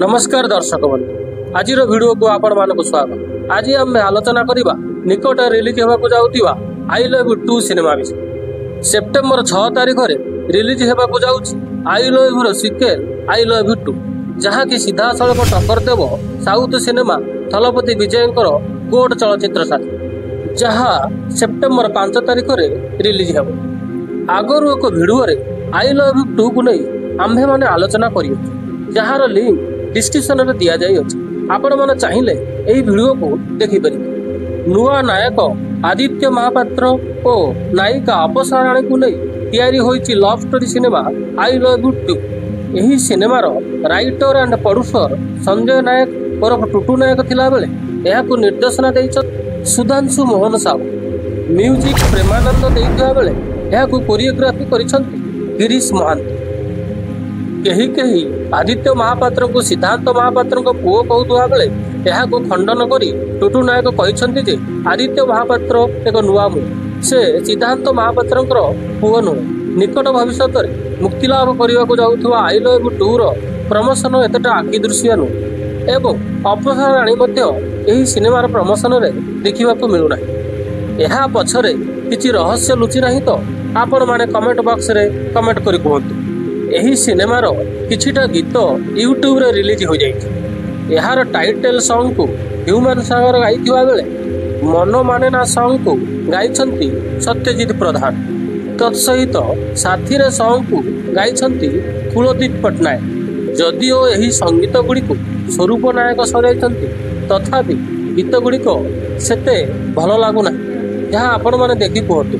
नमस्कार दर्शक बंधु आज वीडियो को आपण मानक स्वागत। आज आम आलोचना करवा निकट रिलीज होगा जाऊा आई लव यू 2 सिनेमा विषय। सेप्टेम्बर 6 तारिख में रिलीज होगा जाऊँगी I love you sequel I love you 2, जहाँकि सीधा सड़क टक्कर देव साउथ सिनेमा थलपति विजयंकर कोर्ट चलचित्र साथी, जहाँ सेप्टेम्बर 5 तारिख में रिलीज हो। आगर एक भिडियो आई लव यू 2 को नहीं आम्भे मैंने आलोचना कर जार लिंक डिस्क्रिप्शन में दि जाए। आपण मैंने चाहिए यही वीडियो को देखिपर। नुआ नायक आदित्य महापात्र और नायिका अप्सरा राणी को नहीं या love story cinema I love you 2। यही सिनेमार राइटर एंड प्रोड्यूसर संजय नायक और टुटू नायक थिला बेले यह निर्देशना दे सुधांशु मोहन साहू, म्यूजिक प्रेमानंद देइथिबा बेले यह कोरियोग्राफी करिसंती गिरीश महांती। कही कही आदित्य महापात्र को सिद्धांत महापात्र पुओ कहूआ बेले यह खंडन कर टुटू नायक कहते जे आदित्य महापात्र एक नुआ मुह, से सिद्धांत महापात्र पुओ नुह। निकट भविष्य मुक्तिलाभ करने को जाऊँ आई लव यू 2 प्रमोशन एतटा आखि दृश्य नुह एवं अप्सरा राणी यही सिनेमार प्रमोशन में देखा मिलूना। यह पछरे किसी रहस्य लुचि ना तो आपण मैंने कमेंट बॉक्स रे कमेंट कर कहतु। यही सिनेमार किछिटा गीत यूट्यूब रे रिलीज हो जाइए। यार टाइटल सॉन्ग को ह्यूमन सागर गाइथिबा बेले मन माने ना सॉन्ग को गाइछंती सत्यजित प्रधान। तत्सहित साथी रे सॉन्ग को गाइछंती कुलदीप पट्टनायक। जदिओ यही संगीत गुड़ी को स्वरूप नायक सजाइछंती तथापि गीत गुड़िक सेते भल लगुना, जहाँ आपण मैंने देखी कहतु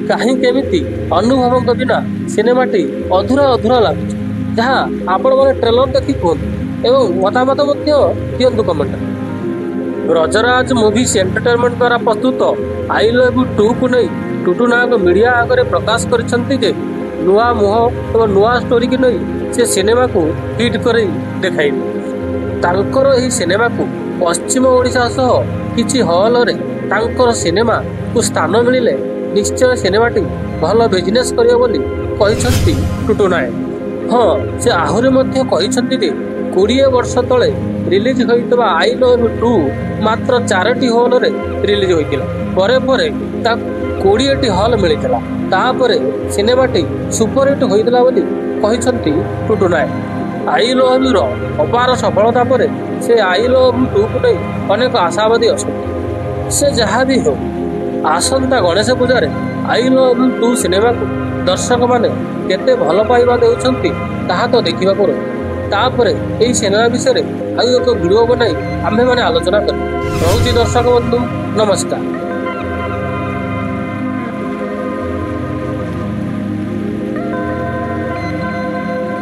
कहीं केमिति अनुभव के बिना सिनेमाटी अधूरा अधूरा लगुच, जहाँ आपण मैंने ट्रेलर देखी कहतु एवं मतामत दिंतु कमेंट। रजराज मूवीज एंटरटेनमेंट द्वारा प्रस्तुत आई लव यू 2 को नहीं टुटू नायक मीडिया आगे प्रकाश कर नुआ मुह और नुआ स्टोरी की नहीं से सिनेमा को हिट कर देखाइबे। तांकर एही सिनेमा को पश्चिम ओडिशा सह किछि हॉल रे तांकर सिनेमा को स्थान मिलिले निश्चय सिनेमाटी भल बिजनेस करियो बोली कहिसंती टुटू नायक। हाँ, से आहुरी मध्य कहिसंती जे 20 वर्ष तले रिलीज होइतबा आई लव यू 2 मात्र 4टी हॉल रे रिलीज होइतिला। परे परे ता 20टी हॉल मिलितला। तापरे सिनेमाटी सुपरहिट होइतला बोली कहिसंती टुटू नायक। आई लव यू रो अपार सफलता परे से आई लव यू 2 को नहीं अनेक आशावादी अछंती। से जहाँ भी हो आसंता गणेश पूजा आई लव यू 2 सिनेमा को दर्शक माने केते भल पाइबा देउछंती ताहा तो देखिबा को तापरे एही सिनेमा विषय आउ एक वीडियो बनाई आम्भे माने आलोचना कर। दर्शक बंधु नमस्कार।